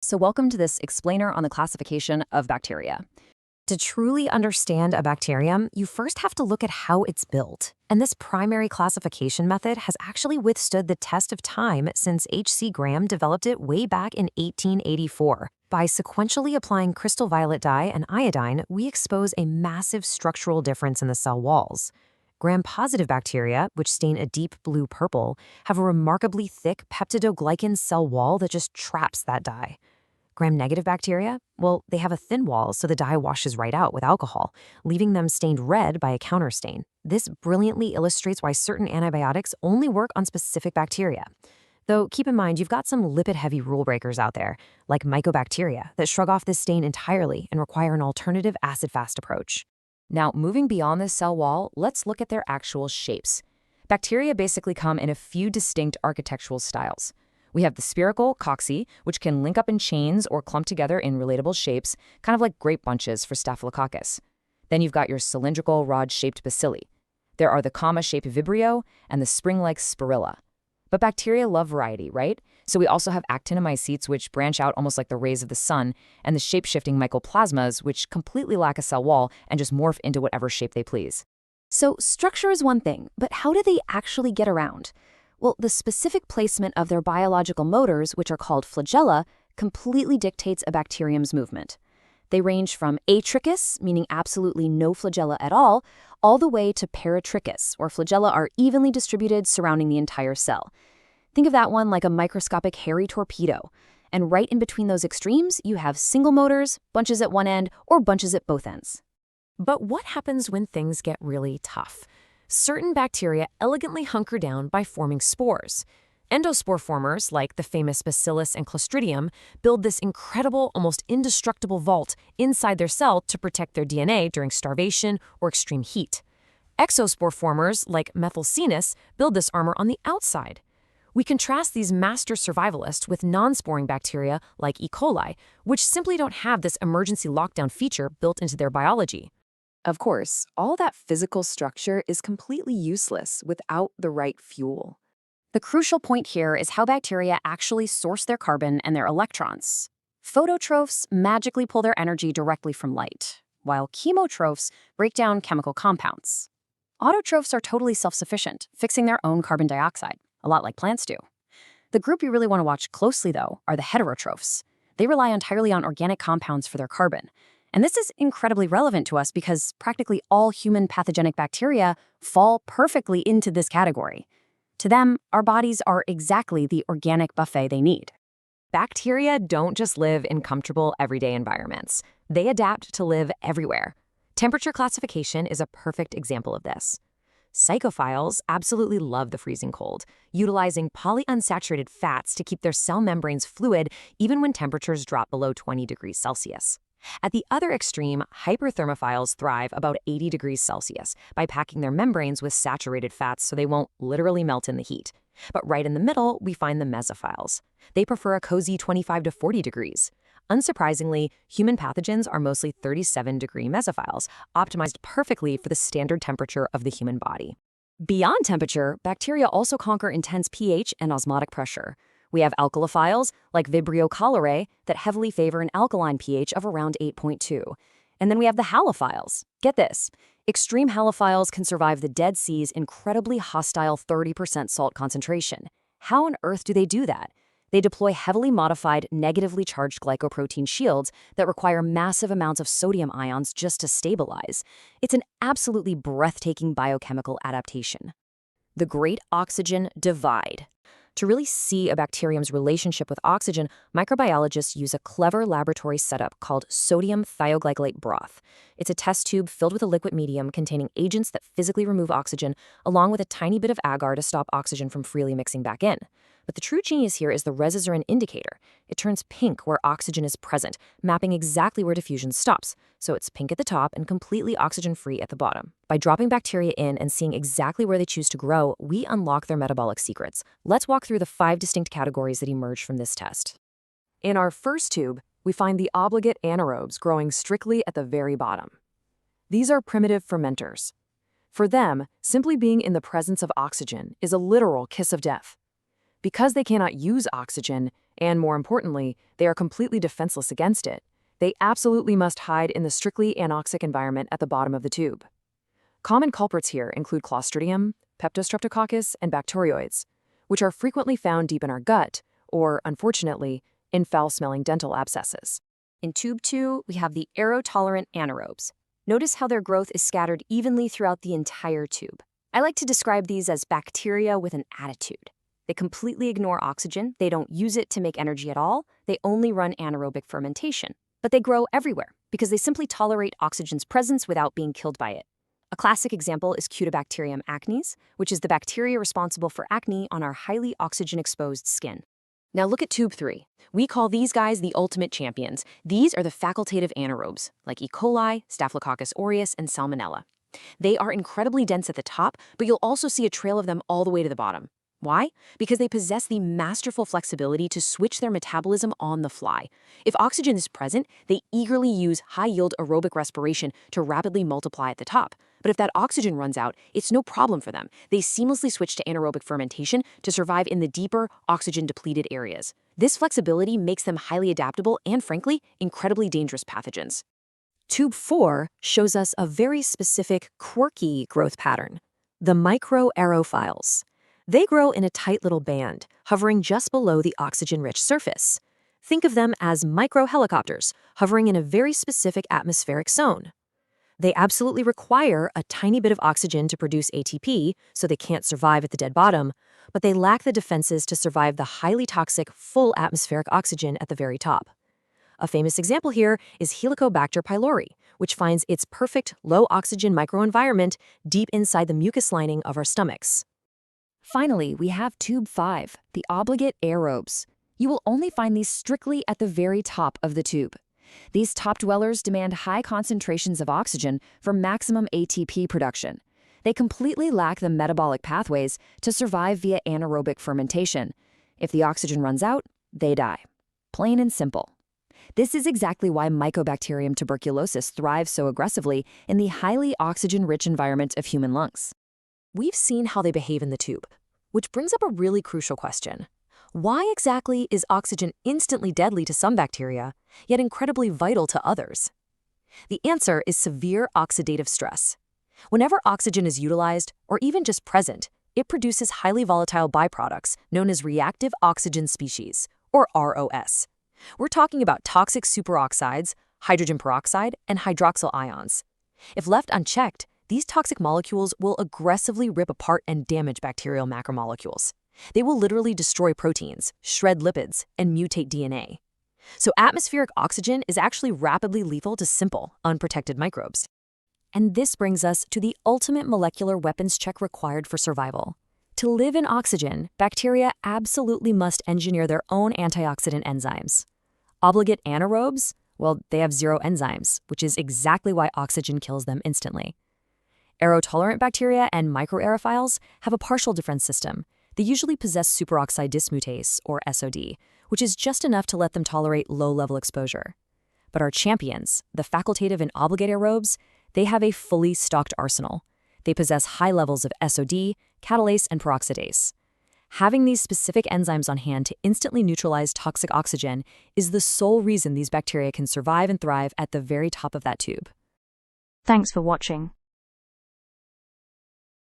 So welcome to this explainer on the classification of bacteria. To truly understand a bacterium, you first have to look at how it's built. And this primary classification method has actually withstood the test of time since H.C. Graham developed it way back in 1884. By sequentially applying crystal violet dye and iodine, we expose a massive structural difference in the cell walls. Gram-positive bacteria, which stain a deep blue-purple, have a remarkably thick peptidoglycan cell wall that just traps that dye. Gram-negative bacteria, well, they have a thin wall so the dye washes right out with alcohol, leaving them stained red by a counterstain. This brilliantly illustrates why certain antibiotics only work on specific bacteria. Though keep in mind, you've got some lipid-heavy rule breakers out there, like mycobacteria, that shrug off this stain entirely and require an alternative acid-fast approach. Now, moving beyond this cell wall, let's look at their actual shapes. Bacteria basically come in a few distinct architectural styles. We have the spherical Cocci, which can link up in chains or clump together in relatable shapes, kind of like grape bunches for Staphylococcus. Then you've got your cylindrical, rod-shaped Bacilli. There are the comma-shaped Vibrio and the spring-like Spirilla. But bacteria love variety, right? So we also have actinomycetes, which branch out almost like the rays of the sun, and the shape-shifting mycoplasmas, which completely lack a cell wall and just morph into whatever shape they please. So structure is one thing, but how do they actually get around? Well, the specific placement of their biological motors, which are called flagella, completely dictates a bacterium's movement. They range from atrichous, meaning absolutely no flagella at all the way to paratrichous, where flagella are evenly distributed surrounding the entire cell. Think of that one like a microscopic hairy torpedo. And right in between those extremes, you have single motors, bunches at one end, or bunches at both ends. But what happens when things get really tough? Certain bacteria elegantly hunker down by forming spores. Endospore formers, like the famous Bacillus and Clostridium, build this incredible, almost indestructible vault inside their cell to protect their DNA during starvation or extreme heat. Exospore formers, like Methylcinus, build this armor on the outside. We contrast these master survivalists with non-sporing bacteria like E. coli, which simply don't have this emergency lockdown feature built into their biology. Of course, all that physical structure is completely useless without the right fuel. The crucial point here is how bacteria actually source their carbon and their electrons. Phototrophs magically pull their energy directly from light, while chemotrophs break down chemical compounds. Autotrophs are totally self-sufficient, fixing their own carbon dioxide, a lot like plants do. The group you really want to watch closely, though, are the heterotrophs. They rely entirely on organic compounds for their carbon. And this is incredibly relevant to us because practically all human pathogenic bacteria fall perfectly into this category. To them, our bodies are exactly the organic buffet they need. Bacteria don't just live in comfortable, everyday environments. They adapt to live everywhere. Temperature classification is a perfect example of this. Psychophiles absolutely love the freezing cold, utilizing polyunsaturated fats to keep their cell membranes fluid even when temperatures drop below 20 degrees Celsius. At the other extreme, hyperthermophiles thrive about 80 degrees Celsius by packing their membranes with saturated fats so they won't literally melt in the heat. But right in the middle, we find the mesophiles. They prefer a cozy 25 to 40 degrees. Unsurprisingly, human pathogens are mostly 37-degree mesophiles, optimized perfectly for the standard temperature of the human body. Beyond temperature, bacteria also conquer intense pH and osmotic pressure. We have alkalophiles, like Vibrio cholerae, that heavily favor an alkaline pH of around 8.2. And then we have the halophiles. Get this. Extreme halophiles can survive the Dead Sea's incredibly hostile 30% salt concentration. How on earth do they do that? They deploy heavily modified, negatively charged glycoprotein shields that require massive amounts of sodium ions just to stabilize. It's an absolutely breathtaking biochemical adaptation. The Great Oxygen Divide. To really see a bacterium's relationship with oxygen, microbiologists use a clever laboratory setup called sodium thioglycolate broth. It's a test tube filled with a liquid medium containing agents that physically remove oxygen, along with a tiny bit of agar to stop oxygen from freely mixing back in. But the true genius here is the resizurin indicator. It turns pink where oxygen is present, mapping exactly where diffusion stops. So it's pink at the top and completely oxygen-free at the bottom. By dropping bacteria in and seeing exactly where they choose to grow, we unlock their metabolic secrets. Let's walk through the 5 distinct categories that emerge from this test. In our first tube, we find the obligate anaerobes growing strictly at the very bottom. These are primitive fermenters. For them, simply being in the presence of oxygen is a literal kiss of death. Because they cannot use oxygen, And more importantly, they are completely defenseless against it. They absolutely must hide in the strictly anoxic environment at the bottom of the tube. Common culprits here include Clostridium, Peptostreptococcus, and bacteroids, which are frequently found deep in our gut, or, unfortunately, in foul-smelling dental abscesses. In tube 2, we have the aerotolerant anaerobes. Notice how their growth is scattered evenly throughout the entire tube. I like to describe these as bacteria with an attitude. They completely ignore oxygen, they don't use it to make energy at all, they only run anaerobic fermentation. But they grow everywhere because they simply tolerate oxygen's presence without being killed by it. A classic example is Cutibacterium acnes, which is the bacteria responsible for acne on our highly oxygen-exposed skin. Now look at tube 3. We call these guys the ultimate champions. These are the facultative anaerobes, like E. coli, Staphylococcus aureus, and Salmonella. They are incredibly dense at the top, but you'll also see a trail of them all the way to the bottom. Why? Because they possess the masterful flexibility to switch their metabolism on the fly. If oxygen is present, they eagerly use high-yield aerobic respiration to rapidly multiply at the top. But if that oxygen runs out, it's no problem for them. They seamlessly switch to anaerobic fermentation to survive in the deeper, oxygen-depleted areas. This flexibility makes them highly adaptable and, frankly, incredibly dangerous pathogens. Tube 4 shows us a very specific, quirky growth pattern, the microaerophiles. They grow in a tight little band, hovering just below the oxygen-rich surface. Think of them as microhelicopters, hovering in a very specific atmospheric zone. They absolutely require a tiny bit of oxygen to produce ATP, so they can't survive at the dead bottom, but they lack the defenses to survive the highly toxic, full atmospheric oxygen at the very top. A famous example here is Helicobacter pylori, which finds its perfect low-oxygen microenvironment deep inside the mucus lining of our stomachs. Finally, we have tube 5, the obligate aerobes. You will only find these strictly at the very top of the tube. These top dwellers demand high concentrations of oxygen for maximum ATP production. They completely lack the metabolic pathways to survive via anaerobic fermentation. If the oxygen runs out, they die. Plain and simple. This is exactly why Mycobacterium tuberculosis thrives so aggressively in the highly oxygen-rich environment of human lungs. We've seen how they behave in the tube, which brings up a really crucial question. Why exactly is oxygen instantly deadly to some bacteria, yet incredibly vital to others? The answer is severe oxidative stress. Whenever oxygen is utilized, or even just present, it produces highly volatile byproducts known as reactive oxygen species, or ROS. We're talking about toxic superoxides, hydrogen peroxide, and hydroxyl ions. If left unchecked, these toxic molecules will aggressively rip apart and damage bacterial macromolecules. They will literally destroy proteins, shred lipids, and mutate DNA. So atmospheric oxygen is actually rapidly lethal to simple, unprotected microbes. And this brings us to the ultimate molecular weapons check required for survival. To live in oxygen, bacteria absolutely must engineer their own antioxidant enzymes. Obligate anaerobes? Well, they have zero enzymes, which is exactly why oxygen kills them instantly. Aerotolerant bacteria and microaerophiles have a partial defense system. They usually possess superoxide dismutase, or SOD, which is just enough to let them tolerate low-level exposure. But our champions, the facultative and obligate aerobes, they have a fully stocked arsenal. They possess high levels of SOD, catalase, and peroxidase. Having these specific enzymes on hand to instantly neutralize toxic oxygen is the sole reason these bacteria can survive and thrive at the very top of that tube. Thanks for watching.